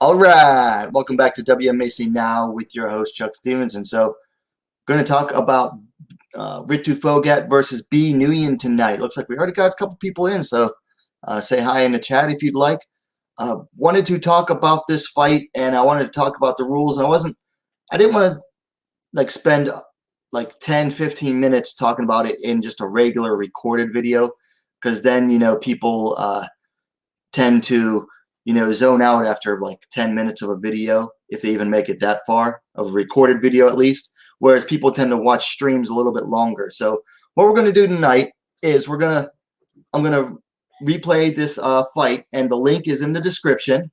All right, welcome back to WMAC Now with your host Chuck Stevens. And so, going to talk about Ritu Phogat versus Bi Nguyen tonight. Looks like we already got a couple people in, so say hi in the chat if you'd like. Wanted to talk about this fight, and I wanted to talk about the rules. And I didn't want to like spend like 10-15 minutes talking about it in just a regular recorded video, because then people tend to zone out after like 10 minutes of a video, if they even make it that far, of a recorded video at least, whereas people tend to watch streams a little bit longer. So what we're going to do tonight is I'm going to replay this fight, and the link is in the description.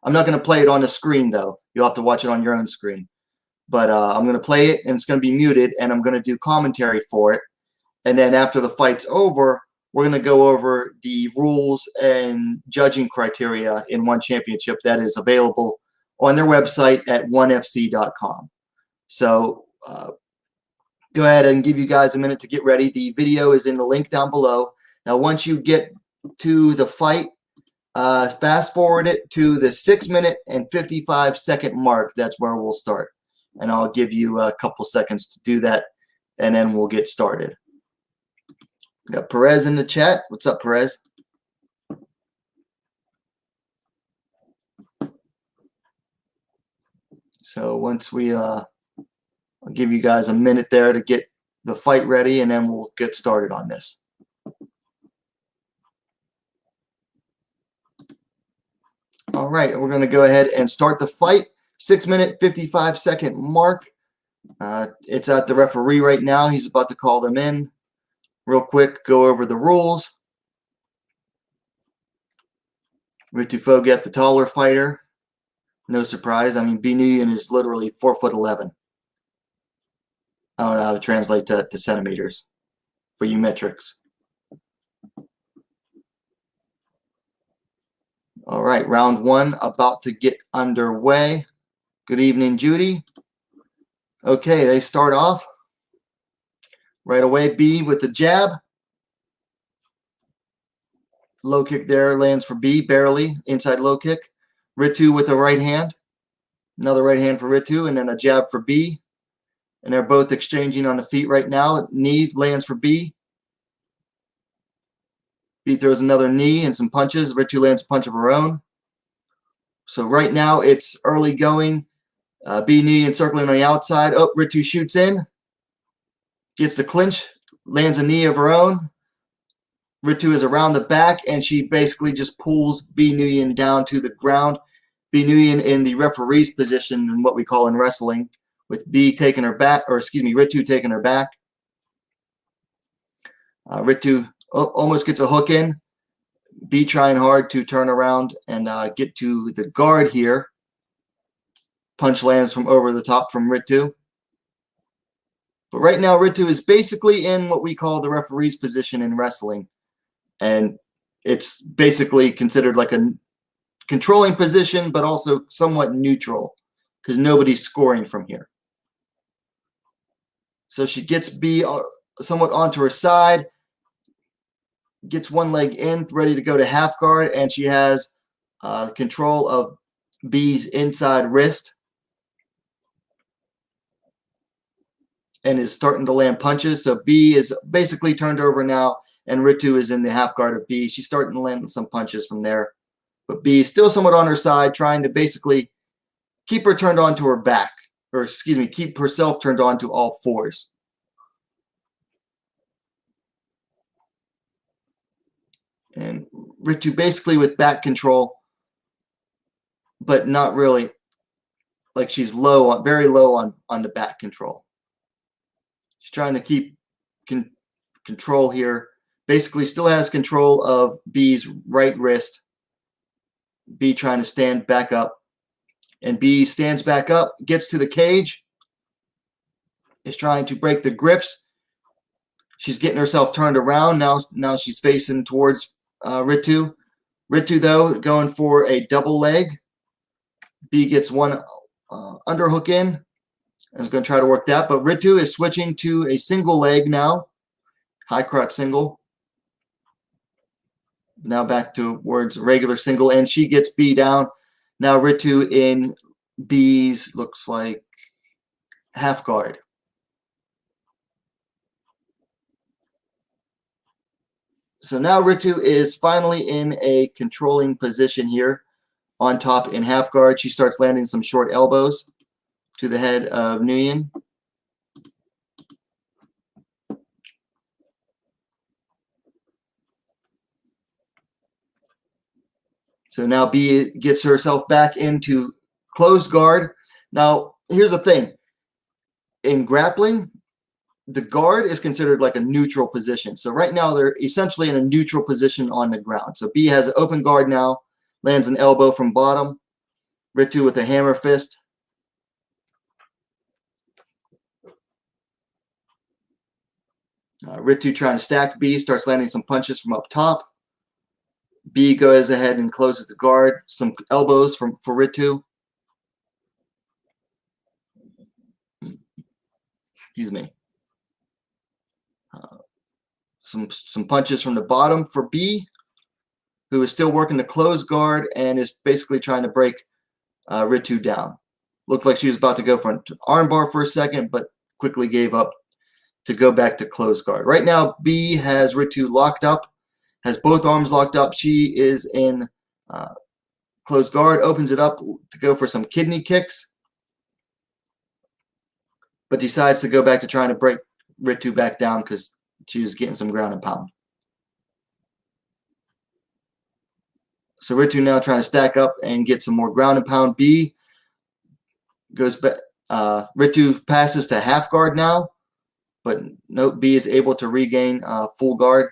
I'm not going to play it on the screen, though. You'll have to watch it on your own screen. But I'm going to play it, and it's going to be muted, and I'm going to do commentary for it. And then after the fight's over, we're going to go over the rules and judging criteria in One Championship that is available on their website at onefc.com. So go ahead and give you guys a minute to get ready. The video is in the link down below. Now, once you get to the fight, fast forward it to the 6-minute and 55-second mark. That's where we'll start. And I'll give you a couple seconds to do that, and then we'll get started. We got Perez in the chat. What's up, Perez? So once I'll give you guys a minute there to get the fight ready, and then we'll get started on this. All right, we're going to go ahead and start the fight. 6-minute, 55-second mark. It's at the referee right now. He's about to call them in. Real quick, go over the rules. Ritu Phogat, the taller fighter. No surprise. I mean, Bi Nguyen is literally 4'11". I don't know how to translate that to centimeters for you metrics. All right, round one about to get underway. Good evening, Judy. Okay, they start off. Right away, B with the jab. Low kick there lands for B, barely. Inside low kick. Ritu with a right hand. Another right hand for Ritu, and then a jab for B. And they're both exchanging on the feet right now. Knee lands for B. B throws another knee and some punches. Ritu lands a punch of her own. So right now it's early going. Bi Nguyen circling on the outside. Oh, Ritu shoots in. Gets the clinch, lands a knee of her own. Ritu is around the back, and she basically just pulls Bi Nguyen down to the ground. Bi Nguyen in the referee's position, in what we call in wrestling, with B taking her back, or excuse me, Ritu taking her back. Ritu almost gets a hook in. B trying hard to turn around and get to the guard here. Punch lands from over the top from Ritu. But right now, Ritu is basically in what we call the referee's position in wrestling. And it's basically considered like a controlling position, but also somewhat neutral, because nobody's scoring from here. So she gets B somewhat onto her side, gets one leg in, ready to go to half guard, and she has control of B's inside wrist. And is starting to land punches. So B is basically turned over now, and Ritu is in the half guard of B. She's starting to land some punches from there. But B is still somewhat on her side, trying to basically keep her turned onto her back, or excuse me, keep herself turned on to all fours. And Ritu basically with back control, but not really. Like she's low, very low on the back control. She's trying to keep control here. Basically still has control of B's right wrist. B trying to stand back up. And B stands back up, gets to the cage. Is trying to break the grips. She's getting herself turned around. Now she's facing towards Ritu. Ritu, though, going for a double leg. B gets one underhook in. I was going to try to work that, but Ritu is switching to a single leg now. High crotch single. Now back towards regular single, and she gets B down. Now Ritu in B's, looks like, half guard. So now Ritu is finally in a controlling position here on top in half guard. She starts landing some short elbows to the head of Nguyen. So now B gets herself back into closed guard. Now, here's the thing. In grappling, the guard is considered like a neutral position. So right now they're essentially in a neutral position on the ground. So B has an open guard now, lands an elbow from bottom. Ritu with a hammer fist. Ritu trying to stack B, starts landing some punches from up top. B goes ahead and closes the guard. Some elbows for Ritu. Excuse me. Some punches from the bottom for B, who is still working the closed guard and is basically trying to break Ritu down. Looked like she was about to go for an armbar for a second, but quickly gave up to go back to closed guard. Right now, B has Ritu locked up, has both arms locked up. She is in closed guard, opens it up to go for some kidney kicks, but decides to go back to trying to break Ritu back down because she was getting some ground and pound. So Ritu now trying to stack up and get some more ground and pound. B goes back. Ritu passes to half guard now, but note B is able to regain full guard,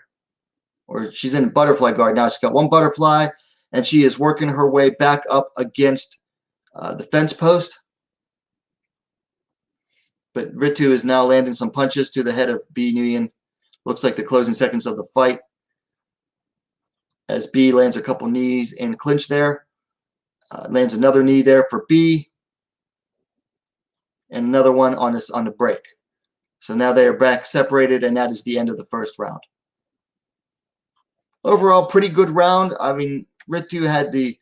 or she's in butterfly guard now. She's got one butterfly, and she is working her way back up against the fence post. But Ritu is now landing some punches to the head of Bi Nguyen. Looks like the closing seconds of the fight, as B lands a couple knees in clinch there. Lands another knee there for B, and another one on the break. So now they are back separated, and that is the end of the first round. Overall, pretty good round. I mean, Ritu had the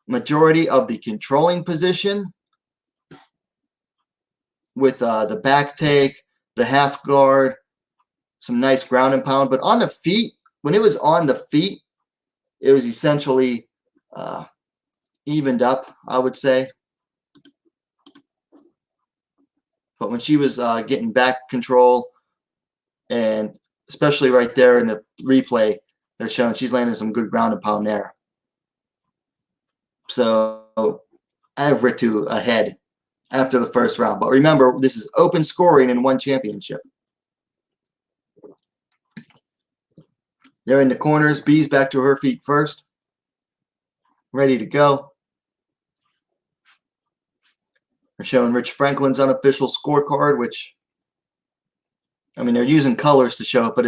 majority of the controlling position with the back take, the half guard, some nice ground and pound. But on the feet, when it was on the feet, it was essentially evened up, I would say. But when she was getting back control, and especially right there in the replay, they're showing she's landing some good ground and pound there. So I have Ritu ahead after the first round. But remember, this is open scoring in one championship. They're in the corners. B's back to her feet first. Ready to go. They're showing Rich Franklin's unofficial scorecard, which, I mean, they're using colors to show it, but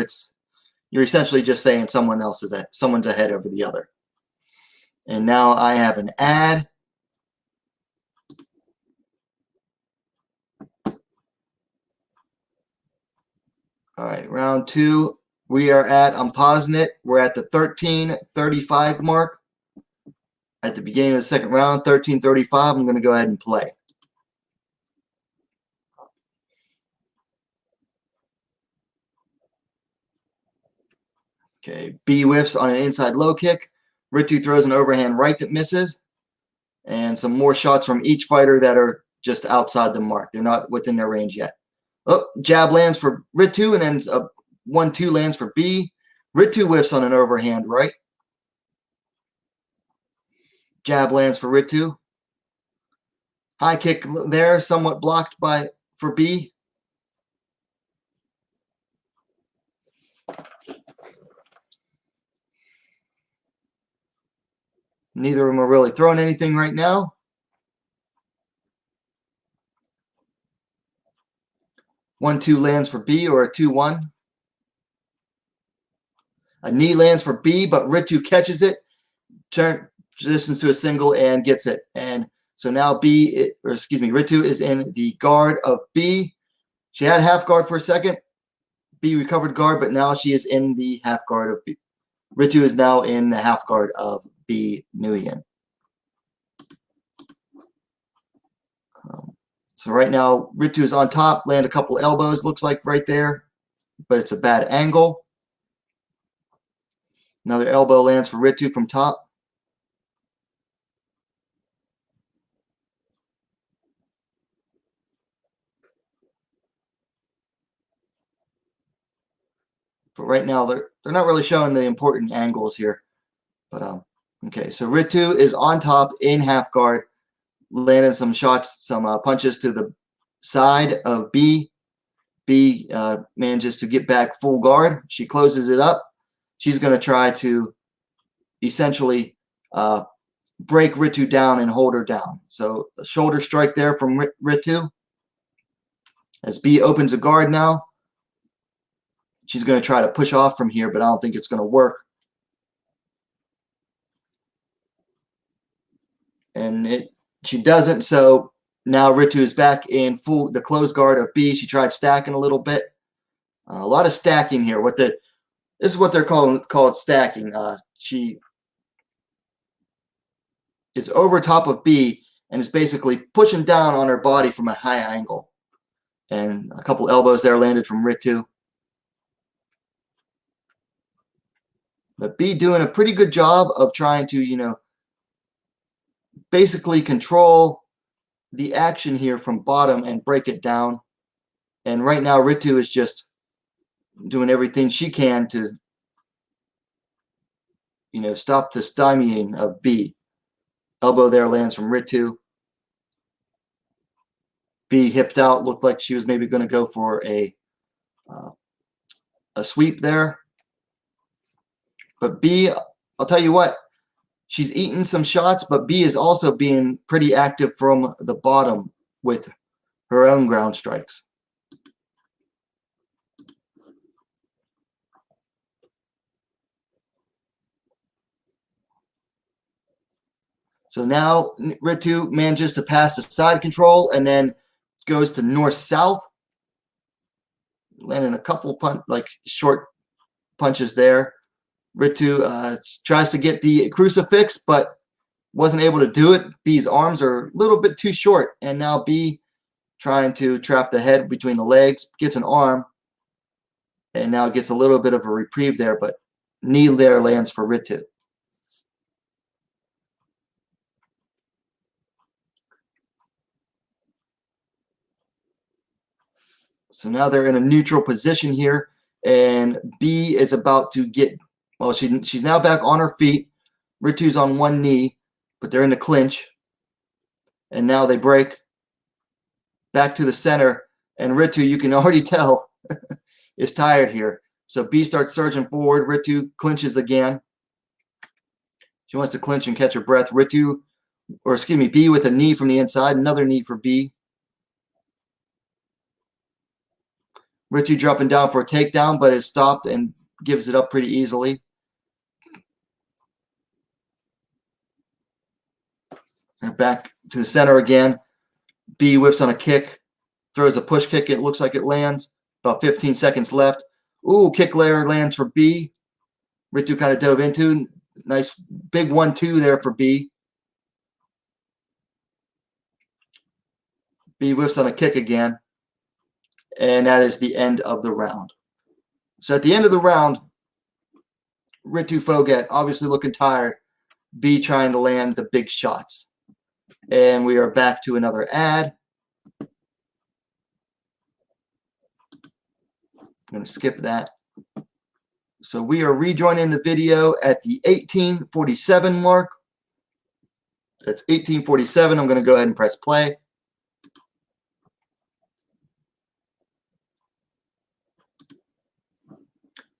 you're essentially just saying someone's ahead over the other. And now I have an ad. All right, round two. We are at, I'm pausing it, we're at the 13:35 mark. At the beginning of the second round, 13:35, I'm going to go ahead and play. Okay, B whiffs on an inside low kick. Ritu throws an overhand right that misses. And some more shots from each fighter that are just outside the mark. They're not within their range yet. Oh, jab lands for Ritu, and then a 1-2 lands for B. Ritu whiffs on an overhand right. Jab lands for Ritu. High kick there, somewhat blocked for B. Neither of them are really throwing anything right now. One-two lands for B, or a 2-1. A knee lands for B, but Ritu catches it, transitions to a single and gets it. And so now Ritu is in the guard of B. She had half guard for a second. B recovered guard, but now she is in the half guard of B. Ritu is now in the half guard of Bi Nguyen. So right now, Ritu is on top, land a couple elbows, looks like right there, but it's a bad angle. Another elbow lands for Ritu from top. But right now, they're not really showing the important angles here. But okay, so Ritu is on top in half guard, landing some shots, some punches to the side of B. B manages to get back full guard. She closes it up. She's going to try to essentially break Ritu down and hold her down. So a shoulder strike there from Ritu. As B opens a guard now, she's going to try to push off from here, but I don't think it's going to work. And she doesn't, so now Ritu is back in the closed guard of B. She tried stacking a little bit. A lot of stacking here. This is what they're called stacking. She is over top of B and is basically pushing down on her body from a high angle. And a couple elbows there landed from Ritu. But B doing a pretty good job of trying to, basically control the action here from bottom and break it down. And right now, Ritu is just doing everything she can to, stop the stymieing of B. Elbow there lands from Ritu. B hipped out, looked like she was maybe going to go for a sweep there. But B, I'll tell you what, she's eaten some shots, but B is also being pretty active from the bottom with her own ground strikes. So now Ritu manages to pass the side control and then goes to north-south, landing a couple short punches there. Ritu tries to get the crucifix, but wasn't able to do it. B's arms are a little bit too short, and now B trying to trap the head between the legs, gets an arm, and now gets a little bit of a reprieve there, but knee there lands for Ritu. So now they're in a neutral position here, and B is about to get, well, she's now back on her feet. Ritu's on one knee, but they're in the clinch. And now they break back to the center, and Ritu, you can already tell, is tired here. So B starts surging forward. Ritu clinches again. She wants to clinch and catch her breath. B with a knee from the inside, another knee for B. Ritu dropping down for a takedown, but is stopped and gives it up pretty easily. And back to the center again. B whiffs on a kick, throws a push kick. It looks like it lands. About 15 seconds left. Ooh, kick layer lands for B. Ritu kind of dove into. Nice big 1-2 there for B. B whiffs on a kick again. And that is the end of the round. So at the end of the round, Ritu Phogat obviously looking tired. B trying to land the big shots. And we are back to another ad. I'm going to skip that. So we are rejoining the video at the 18:47 mark. That's 18:47. I'm going to go ahead and press play.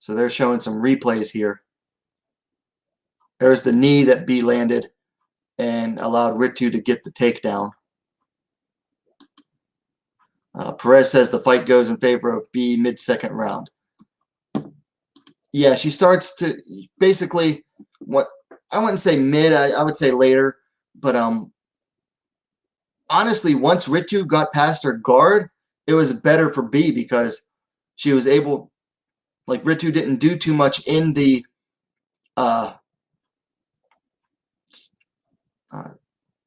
So they're showing some replays here. There's the knee that B landed and allowed Ritu to get the takedown. Perez says the fight goes in favor of B mid-second round. Yeah, she starts to basically, what I wouldn't say mid, I would say later. But honestly, once Ritu got past her guard, it was better for B because she was able, like Ritu didn't do too much in the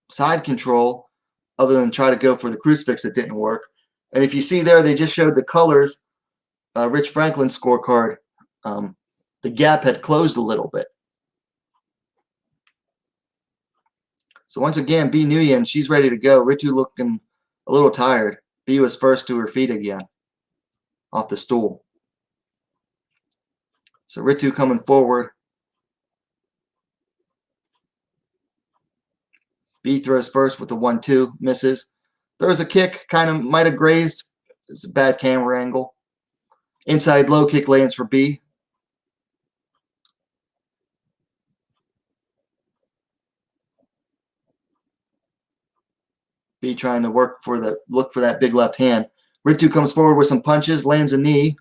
side control. other than try to go for the crucifix that didn't work. And if you see there, they just showed the colors. Rich Franklin's scorecard. The gap had closed a little bit. So once again, Bi Nguyen, she's ready to go. Ritu looking a little tired. Bi was first to her feet again off the stool. So Ritu coming forward. Bi throws first with the 1-2, misses. Throws a kick, kind of might have grazed. It's a bad camera angle. Inside low kick lands for Bi. Bi trying to look for that big left hand. Ritu comes forward with some punches, lands a knee.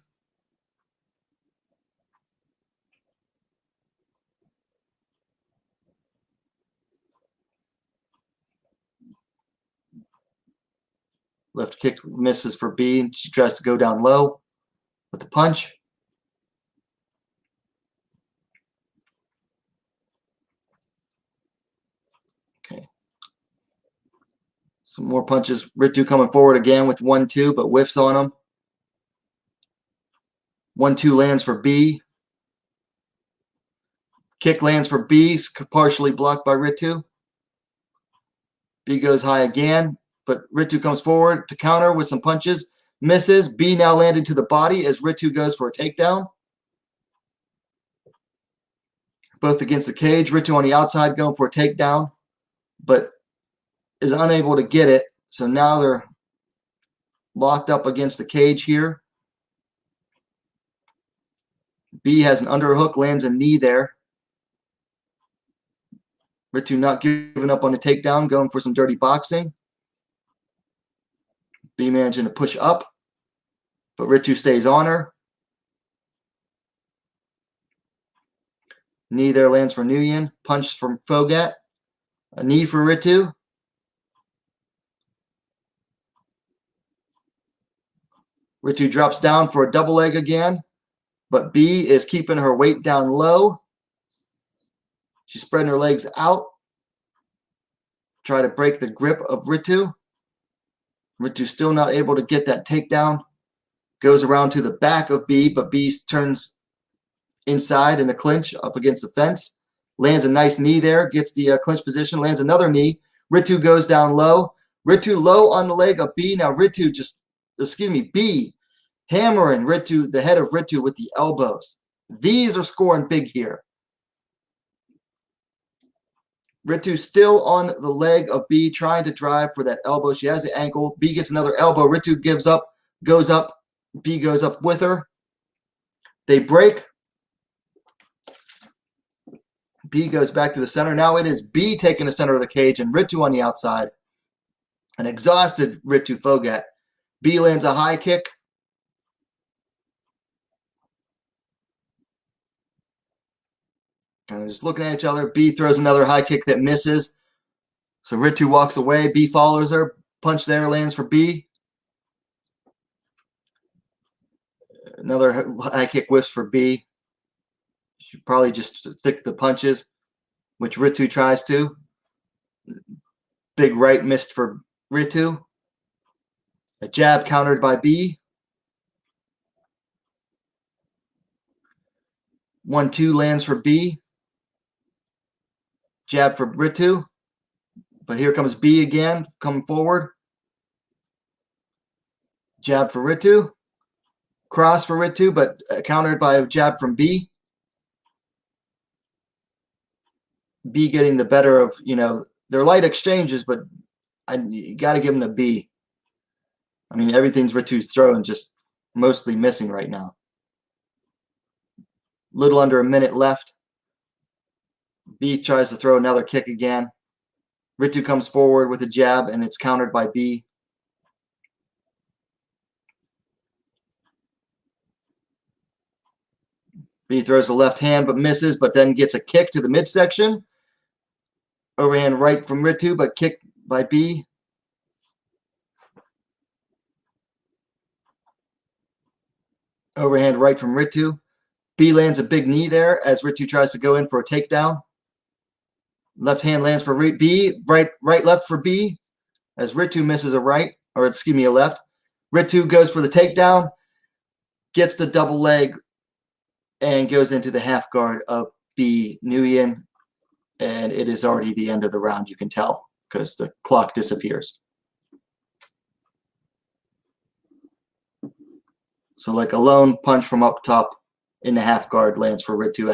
Left kick misses for Bi. She tries to go down low with the punch. Okay. Some more punches. Ritu coming forward again with 1-2, but whiffs on him. 1-2 lands for Bi. Kick lands for Bi, partially blocked by Ritu. Bi goes high again, but Ritu comes forward to counter with some punches. Misses. Bi now landed to the body as Ritu goes for a takedown. Both against the cage. Ritu on the outside going for a takedown, but is unable to get it. So now they're locked up against the cage here. Bi has an underhook, lands a knee there. Ritu not giving up on the takedown, going for some dirty boxing. Bi managing to push up, but Ritu stays on her. Knee there lands for Nguyen. Punch from Phogat. A knee for Ritu. Ritu drops down for a double leg again, but Bi is keeping her weight down low. She's spreading her legs out. Try to break the grip of Ritu. Ritu still not able to get that takedown. Goes around to the back of Bi, but Bi turns inside in a clinch up against the fence. Lands a nice knee there. Gets the clinch position. Lands another knee. Ritu goes down low. Ritu low on the leg of Bi. Now Ritu Bi hammering Ritu, the head of Ritu with the elbows. These are scoring big here. Ritu still on the leg of Bi, trying to drive for that elbow. She has the ankle. Bi gets another elbow. Ritu gives up, goes up. Bi goes up with her. They break. Bi goes back to the center. Now it is Bi taking the center of the cage and Ritu on the outside. An exhausted Ritu Phogat. Bi lands a high kick. Kind of just looking at each other. Bi throws another high kick that misses. So Ritu walks away. Bi follows her. Punch there lands for Bi. Another high kick whiffs for Bi. She probably just stick to the punches, which Ritu tries to. Big right missed for Ritu. A jab countered by Bi. 1-2 lands for Bi. Jab for Ritu. But here comes Bi again, coming forward. Jab for Ritu. Cross for Ritu, but countered by a jab from Bi. Bi getting the better of, they're light exchanges, but you got to give them to Bi. I mean, everything's Ritu's throwing, just mostly missing right now. Little under a minute left. Bi tries to throw another kick again. Ritu comes forward with a jab, and it's countered by Bi. Bi throws the left hand, but misses, but then gets a kick to the midsection. Overhand right from Ritu, but kick by Bi. Overhand right from Ritu. Bi lands a big knee there as Ritu tries to go in for a takedown. Left hand lands for Bi. Right left for Bi. as Ritu misses a right, or excuse me, a left. Ritu goes for the takedown, gets the double leg, and goes into the half guard of Bi Nguyen, and it is already the end of the round, you can tell, because the clock disappears. So like a lone punch from up top in the half guard lands for Ritu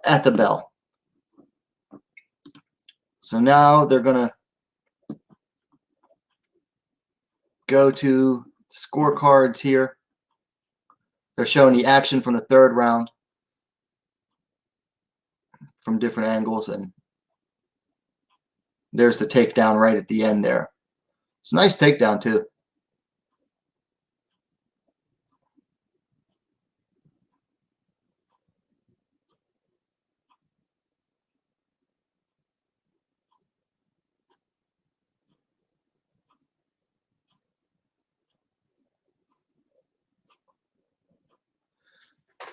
at the bell. So now they're gonna go to scorecards here. They're showing the action from the third round from different angles, and there's the takedown right at the end there. It's a nice takedown too.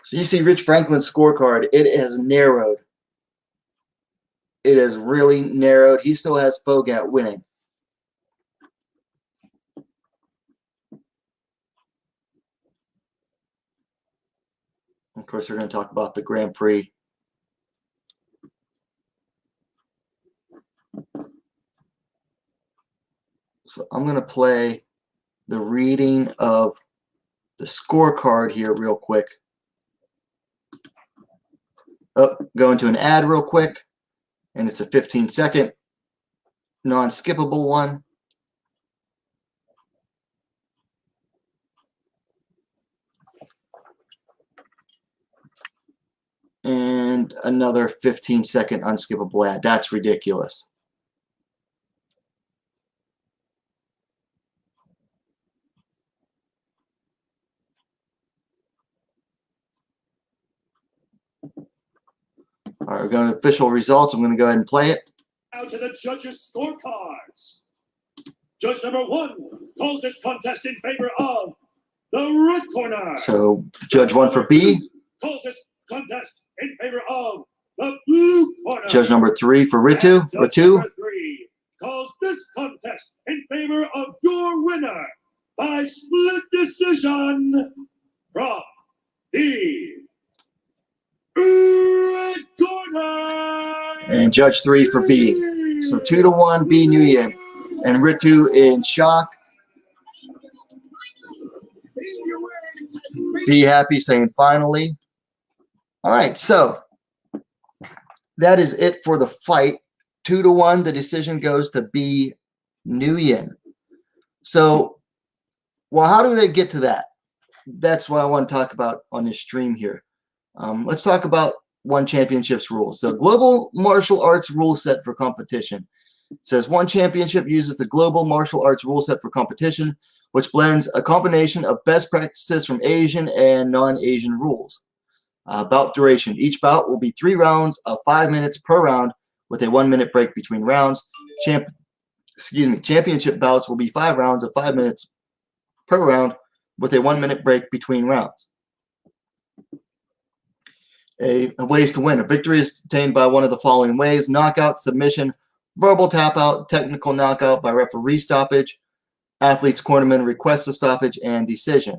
So you see Rich Franklin's scorecard. It has narrowed. It has really narrowed. He still has Phogat winning. Of course, we're going to talk about the Grand Prix. So I'm going to play the reading of the scorecard here real quick. Oh, go into an ad real quick, and it's a 15-second non-skippable one. And another 15-second unskippable ad. That's ridiculous. All right, we're going to official results. I'm going to go ahead and play it. Now to the judges' scorecards. Judge number 1 calls this contest in favor of the red corner. So Judge 1 for B. Calls this contest in favor of the blue corner. Judge number 3 for Ritu. Judge number 3 calls this contest in favor of your winner by split decision from the red corner. And Judge 3 for B. So 2-1 Bi Nguyen. And Ritu in shock. Be happy, saying finally. All right, so that is it for the fight. 2-1, the decision goes to Bi Nguyen. So, well, how do they get to that? That's what I want to talk about on this stream here. Let's talk about One Championship's rules. So, global martial arts rule set for competition. It says One Championship uses the global martial arts rule set for competition, which blends a combination of best practices from Asian and non-Asian rules. Bout duration. Each bout will be 3 rounds of 5 minutes per round with a 1-minute break between rounds. Championship bouts will be 5 rounds of 5 minutes per round with a 1-minute break between rounds. Ways to win. A victory is obtained by one of the following ways: knockout, submission, verbal tap out, technical knockout by referee stoppage, athlete's cornerman requests a stoppage, and decision.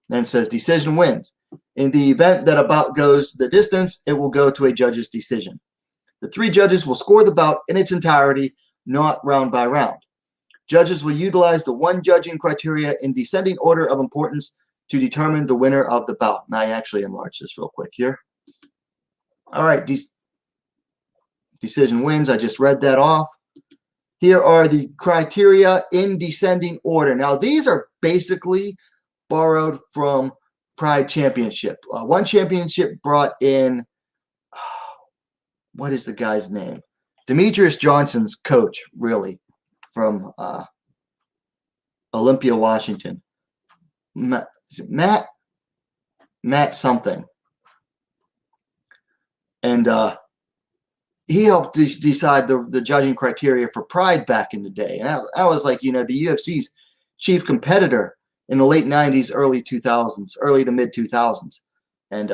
Then it says decision wins. In the event that a bout goes the distance, it will go to a judge's decision. The 3 judges will score the bout in its entirety, not round by round. Judges will utilize the 1 judging criteria in descending order of importance to determine the winner of the bout. And I actually enlarged this real quick here. All right, decision wins. I just read that off. Here are the criteria in descending order. Now, these are basically borrowed from Pride Championship. One Championship brought in, what is the guy's name? Demetrius Johnson's coach, really, from Olympia, Washington. Matt something. And he helped decide the judging criteria for Pride back in the day. And I was like, you know, the UFC's chief competitor in the late 90s, early 2000s, early to mid 2000s. And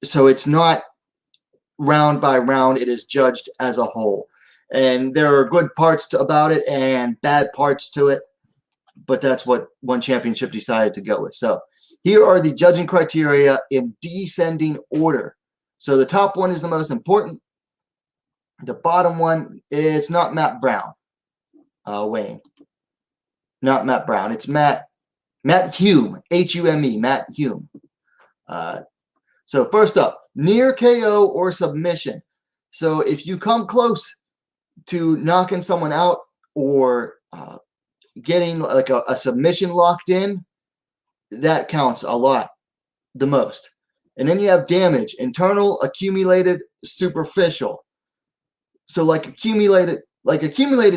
so it's not round by round. It is judged as a whole. And there are good parts about it and bad parts to it, but that's what One Championship decided to go with. So here are the judging criteria in descending order. So the top one is the most important. The bottom one is not Matt Brown, Wayne. Not Matt Brown. It's Matt Hume, Hume, Matt Hume. So first up, near KO or submission. So if you come close to knocking someone out or getting like a submission locked in, that counts a lot, the most. And then you have damage, internal, accumulated, superficial. So like accumulated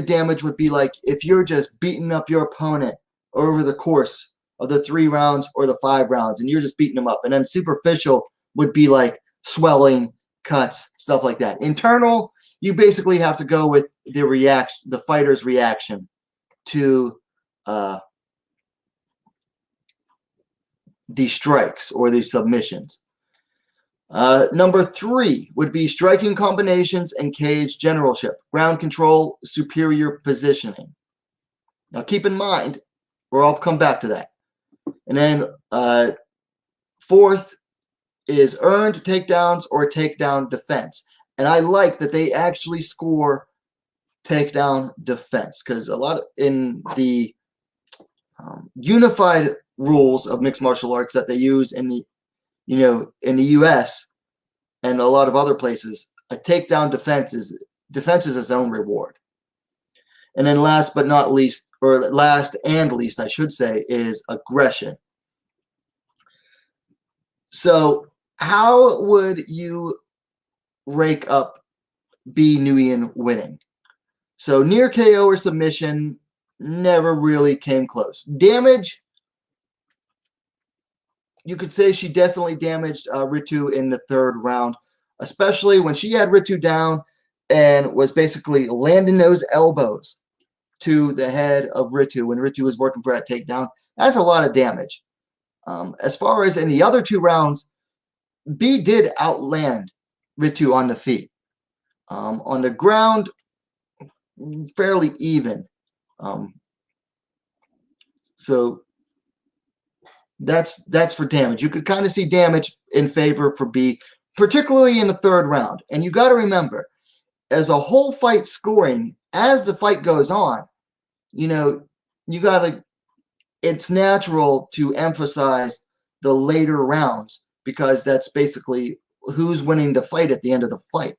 damage would be like if you're just beating up your opponent over the course of the 3 rounds or the 5 rounds, and you're just beating them up. And then superficial would be like swelling, cuts, stuff like that. Internal, you basically have to go with the fighter's reaction to the strikes or the submissions. Number 3 would be striking combinations and cage generalship, ground control, superior positioning. Now keep in mind, or I'll come back to that. And then 4th is earned takedowns or takedown defense. And I like that they actually score takedown defense, because a lot in the unified rules of mixed martial arts that they use in the in the U.S. and a lot of other places, a takedown defense is its own reward. And then last but not least, or last and least, I should say, is aggression. So how would you rake up Bi Nguyen winning? So near KO or submission, never really came close. Damage, you could say she definitely damaged Ritu in the 3rd round, especially when she had Ritu down and was basically landing those elbows to the head of Ritu when Ritu was working for that takedown. That's a lot of damage. As far as in the other 2 rounds, Bi did outland Ritu on the feet. On the ground, fairly even. So that's for damage. You could kind of see damage in favor for Bi, particularly in the 3rd round. And you got to remember, as a whole fight scoring, as the fight goes on, it's natural to emphasize the later rounds, because that's basically who's winning the fight at the end of the fight.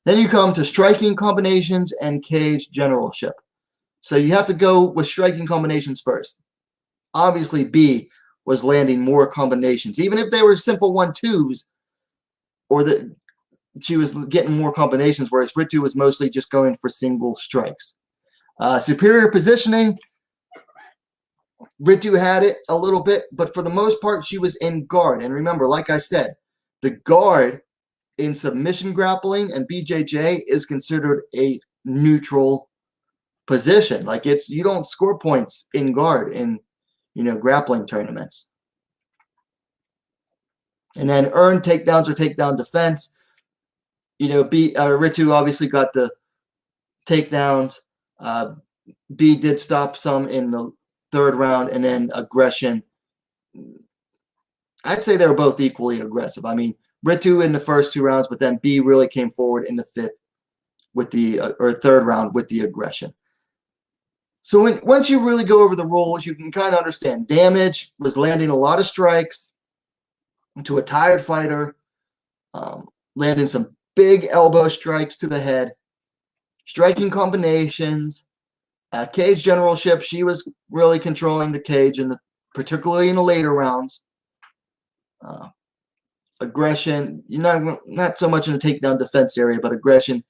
Then you come to striking combinations and cage generalship. So you have to go with striking combinations first. Obviously, Bi was landing more combinations, even if they were simple 1-2s, or that she was getting more combinations, whereas Ritu was mostly just going for single strikes. Superior positioning, Ritu had it a little bit, but for the most part, she was in guard. And remember, like I said, the guard in submission grappling and BJJ is considered a neutral position. Like you don't score points in guard in grappling tournaments. And then earned takedowns or takedown defense. Ritu obviously got the takedowns. Bi did stop some in the 3rd round, and then aggression. I'd say they were both equally aggressive. I mean, Ritu in the first 2 rounds, but then Bi really came forward in the 5th with the or 3rd round with the aggression. So once you really go over the rules, you can kind of understand. Damage was landing a lot of strikes to a tired fighter, landing some big elbow strikes to the head, striking combinations, cage generalship. She was really controlling the cage, particularly in the later rounds. Aggression, not so much in the takedown defense area, but aggression.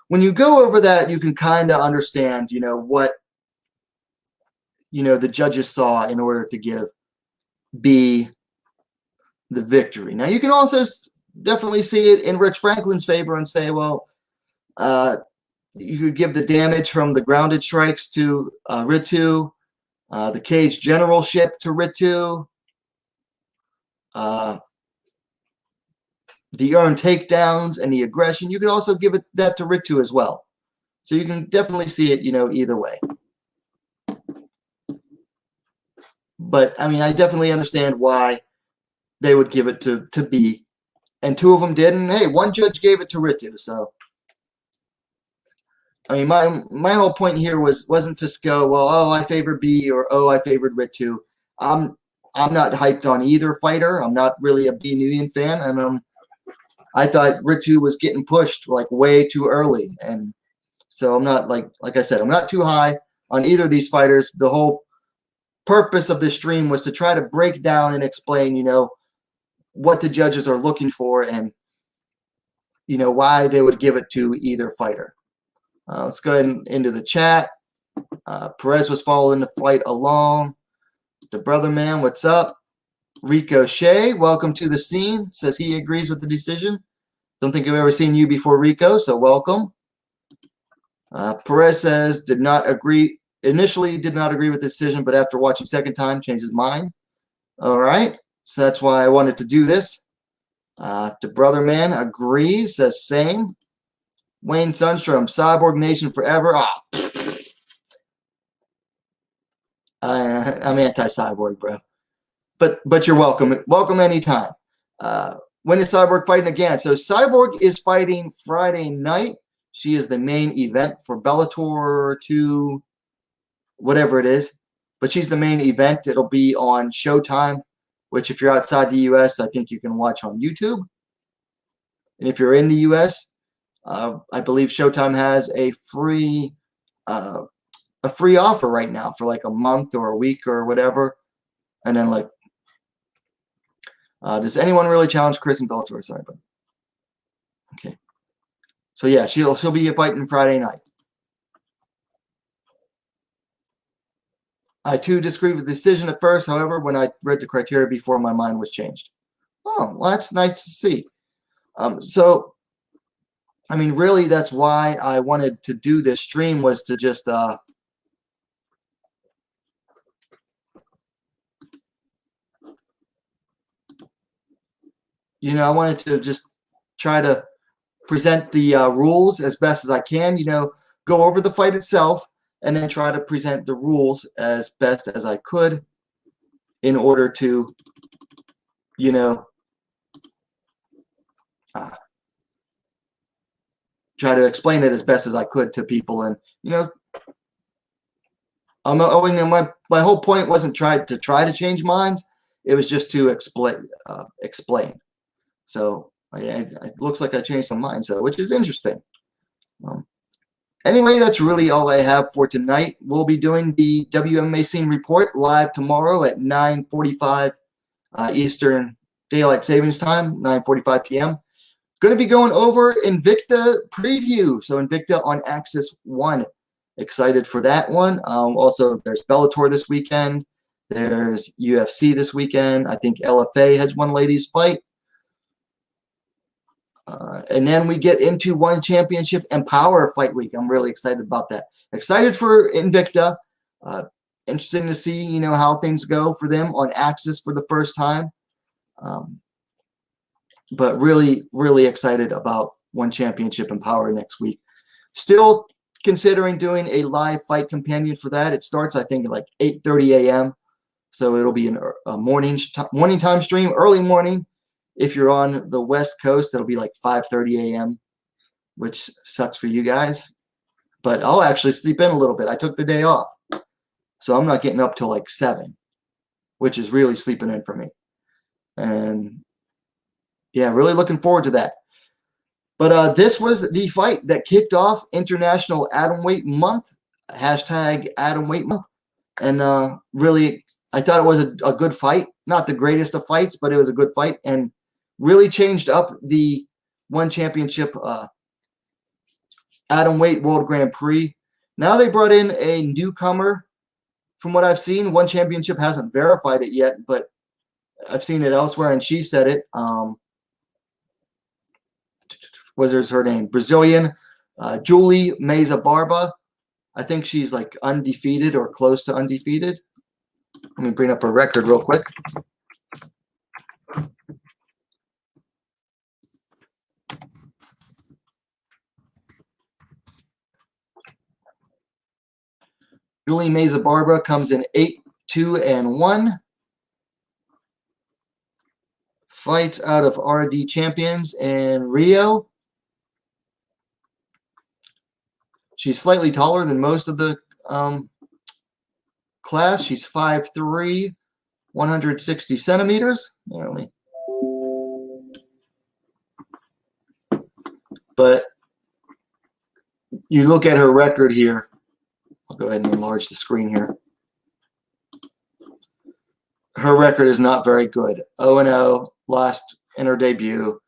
When you go over that, you can kind of understand, what the judges saw in order to give Bi the victory. Now, you can also definitely see it in Rich Franklin's favor and say, well, you could give the damage from the grounded strikes to Ritu, the cage generalship to Ritu, the earned takedowns and the aggression. You could also give that to Ritu as well. So you can definitely see it, either way. But I mean, I definitely understand why they would give it to B, and two of them did. And hey, one judge gave it to Ritu. So I mean, my whole point here wasn't to go, well, oh, I favored B, or oh, I favored Ritu. I'm not hyped on either fighter. I'm not really a Bi Nguyen fan, and I thought Ritu was getting pushed like way too early, and so I'm not like I said, I'm not too high on either of these fighters. The whole purpose of this stream was to try to break down and explain, what the judges are looking for, and why they would give it to either fighter. Let's go ahead and into the chat. Perez was following the fight along. The brother man, what's up? Ricochet, welcome to the scene. Says he agrees with the decision. Don't think I've ever seen you before, Rico, so welcome. Perez says initially did not agree with the decision, but after watching second time, changed his mind. All right, so that's why I wanted to do this. The brother man agrees, says same. Wayne Sundstrom, Cyborg Nation forever. I'm anti-Cyborg, bro. But you're welcome. Welcome anytime. When is Cyborg fighting again? So Cyborg is fighting Friday night. She is the main event for Bellator 2, whatever it is. But she's the main event. It'll be on Showtime, which if you're outside the U.S., I think you can watch on YouTube. And if you're in the U.S., I believe Showtime has a free offer right now for like a month or a week or whatever. And then does anyone really challenge Chris in Bellator? Sorry, but okay. So yeah, she'll be fighting Friday night. I too disagree with the decision at first. However, when I read the criteria before, my mind was changed. Oh, well, that's nice to see. So, I mean, really, that's why I wanted to do this stream, was to just I wanted to just try to present the rules as best as I can, go over the fight itself, and then try to present the rules as best as I could in order to, try to explain it as best as I could to people. And, my whole point wasn't try to change minds. It was just to explain. So it looks like I changed some minds, which is interesting. Anyway, that's really all I have for tonight. We'll be doing the WMMA Scene Report live tomorrow at 9:45 Eastern Daylight Savings Time, 9:45 p.m. Going to be going over Invicta preview. So Invicta on Axis 1. Excited for that one. Also, there's Bellator this weekend. There's UFC this weekend. I think LFA has one ladies fight. And then we get into One Championship and Power Fight Week. I'm really excited about that. Excited for Invicta. Interesting to see, how things go for them on Axis for the first time. But really, really excited about One Championship and Power next week. Still considering doing a live fight companion for that. It starts, I think, at like 8:30 a.m. So it'll be a morning time stream, early morning. If you're on the West Coast, it'll be like 5:30 a.m., which sucks for you guys. But I'll actually sleep in a little bit. I took the day off. So I'm not getting up till like 7, which is really sleeping in for me. And yeah, really looking forward to that. But this was the fight that kicked off International Atomweight Month, hashtag Atomweight Month. And really, I thought it was a good fight. Not the greatest of fights, but it was a good fight. And really changed up the One Championship Atomweight World Grand Prix. Now they brought in a newcomer. From what I've seen, One Championship hasn't verified it yet, but I've seen it elsewhere, and she said it. What is her name? Brazilian Julie Meza Barba. I think she's like undefeated or close to undefeated. Let me bring up her record real quick. Julie Meza Barbara comes in 8-2-1. Fights out of RD Champions in Rio. She's slightly taller than most of the class. She's 5'3", 160 centimeters. But you look at her record here. I'll go ahead and enlarge the screen here. Her record is not very good. 0-0, lost in her debut.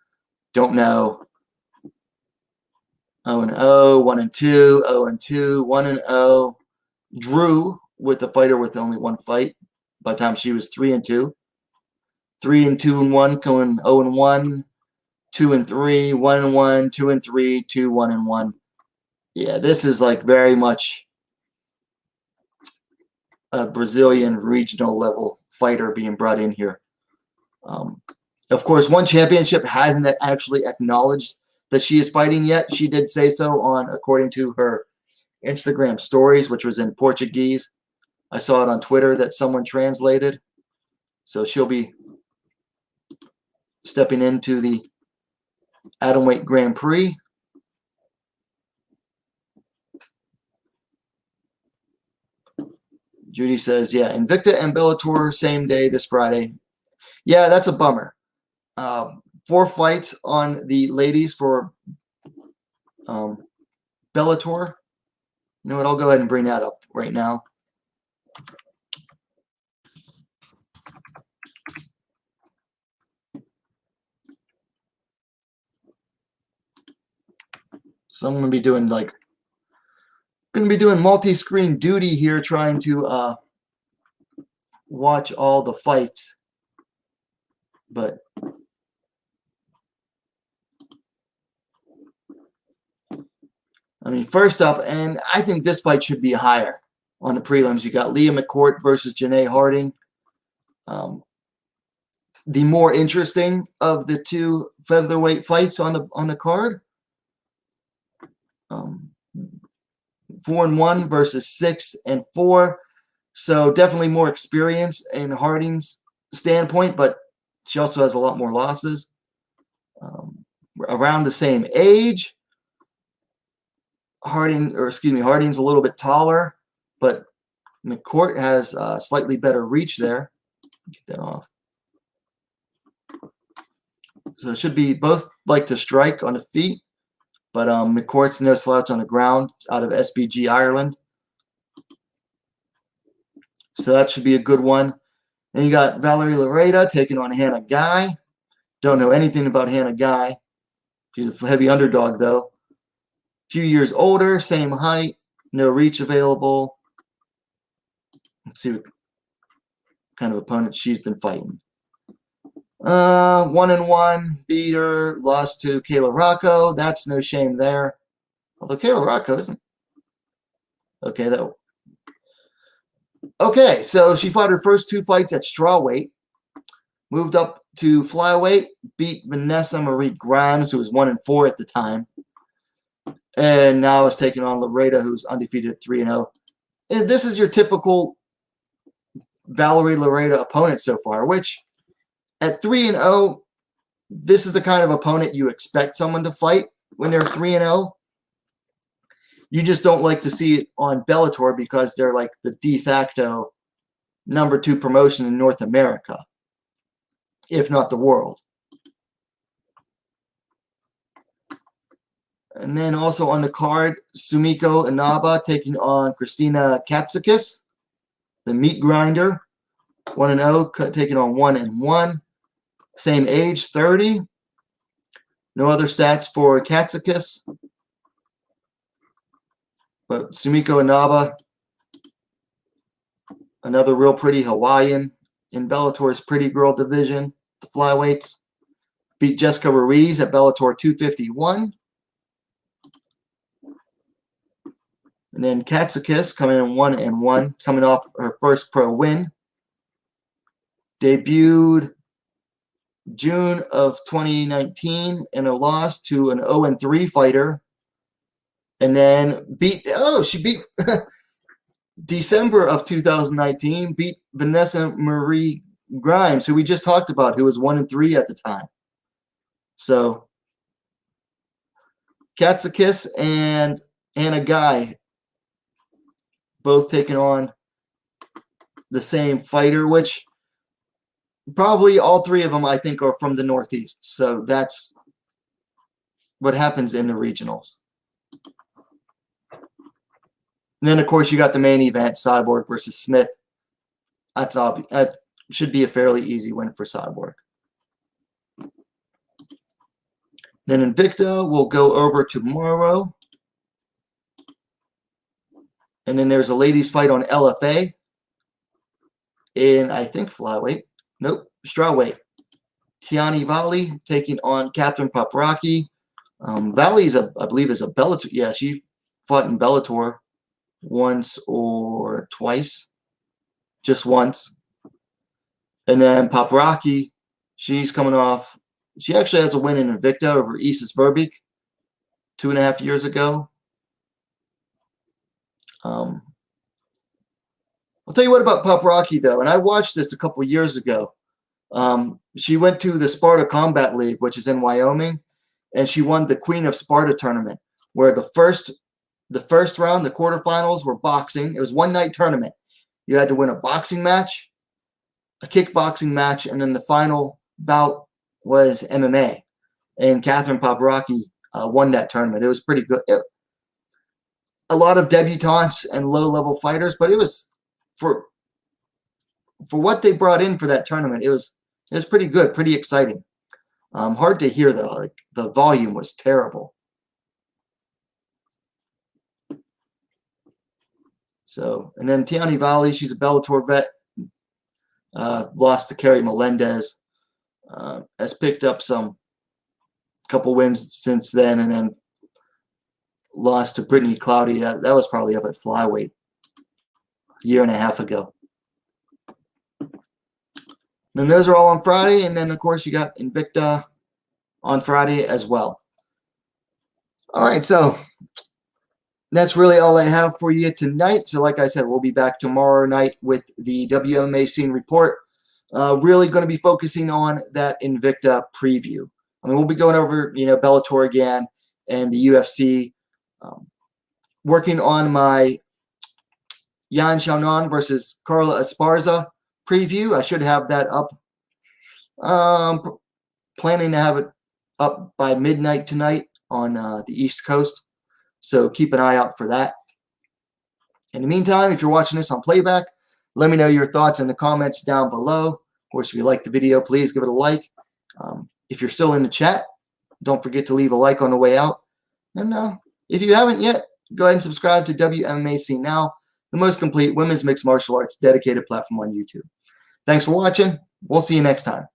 Don't know. 0-0, 1-2, 0-2, 1-0. Drew with the fighter with only one fight by the time she was 3-2. 3-2-1, going 0-1, 2-3, 1-1, 2-3, 2-1-1. Yeah, this is like very much a Brazilian regional level fighter being brought in here. Of course, one championship hasn't actually acknowledged that she is fighting yet. She did say so according to her Instagram stories, which was in Portuguese. I saw it on Twitter that someone translated. So she'll be stepping into the Atomweight Grand Prix. Judy says, yeah, Invicta and Bellator same day this Friday. Yeah, that's a bummer. 4 fights on the ladies for Bellator. You know what? I'll go ahead and bring that up right now. So I'm going to be doing multi-screen duty here, trying to watch all the fights. But I mean, first up, and I think this fight should be higher on the prelims. You got Leah McCourt versus Janae Harding. The more interesting of the 2 featherweight fights on the card. 4-1 versus 6-4. So definitely more experience in Harding's standpoint, but she also has a lot more losses. Around the same age. Harding's a little bit taller, but McCourt has slightly better reach there. Get that off. So it should be both like to strike on the feet, but McCourt's no slouch on the ground out of SBG Ireland. So that should be a good one. Then you got Valerie Lareda taking on Hannah Guy. Don't know anything about Hannah Guy. She's a heavy underdog, though. A few years older, same height, no reach available. Let's see what kind of opponent she's been fighting. 1-1, beat her, lost to Kayla Rocco. That's no shame there. Although Kayla Rocco isn't. Okay, though. Okay, so she fought her first 2 fights at strawweight. Moved up to flyweight, beat Vanessa Marie Grimes, who was 1-4 at the time. And now is taking on Lareda, who's undefeated at 3-0. And this is your typical Valerie Lareda opponent so far, which at 3-0, this is the kind of opponent you expect someone to fight when they're 3-0. You just don't like to see it on Bellator because they're like the de facto number 2 promotion in North America, if not the world. And then also on the card, Sumiko Inaba taking on Christina Katsakis, the meat grinder, 1-0, taking on 1-1. Same age, 30. No other stats for Katsakis. But Sumiko Inaba, another real pretty Hawaiian in Bellator's pretty girl division, the flyweights. Beat Jessica Ruiz at Bellator 251. And then Katsakis coming in 1-1, coming off her first pro win. Debuted June of 2019 in a loss to an 0-3 fighter. And then she beat December of 2019, beat Vanessa Marie Grimes, who we just talked about, who was 1-3 at the time. So Katsakis and Anna Guy both taking on the same fighter, which probably all three of them, I think, are from the Northeast. So that's what happens in the regionals. And then, of course, you got the main event, Cyborg versus Smith. That's obvious. That should be a fairly easy win for Cyborg. Then Invicta will go over tomorrow. And then there's a ladies fight on LFA in, I think, flyweight. Nope, strawweight. Tiani Valley taking on Catherine Paprocki. Valley's, I believe, is a Bellator. Yeah, she fought in Bellator once or twice. Just once. And then Paprocki, she's coming off. She actually has a win in Invicta over Isis Verbeek 2.5 years ago. I'll tell you what about Paprocki, though, and I watched this a couple years ago. She went to the Sparta Combat League, which is in Wyoming, and she won the Queen of Sparta tournament, where the first round, the quarterfinals, were boxing. It was one-night tournament. You had to win a boxing match, a kickboxing match, and then the final bout was MMA. And Catherine Paprocki won that tournament. It was pretty good. A lot of debutantes and low-level fighters, but it was for what they brought in for that tournament. It was pretty good, pretty exciting. Hard to hear though. Like the volume was terrible. So, and then Tiani Valley, she's a Bellator vet. Lost to Carrie Melendez. Has picked up couple wins since then, and then lost to Brittany Cloudy. That was probably up at flyweight a year and a half ago. And those are all on Friday, and then of course you got Invicta on Friday as well. All right, so that's really all I have for you tonight. So like I said, we'll be back tomorrow night with the WMMA scene report. Really going to be focusing on that Invicta preview. I mean, we'll be going over, Bellator again and the UFC. Working on my Yan Xiaonan versus Carla Esparza preview. I should have that up. Planning to have it up by midnight tonight on the East Coast. So keep an eye out for that. In the meantime, if you're watching this on playback, let me know your thoughts in the comments down below. Of course, if you like the video, please give it a like. If you're still in the chat, don't forget to leave a like on the way out. And if you haven't yet, go ahead and subscribe to WMMA Scene Now, the most complete women's mixed martial arts dedicated platform on YouTube. Thanks for watching. We'll see you next time.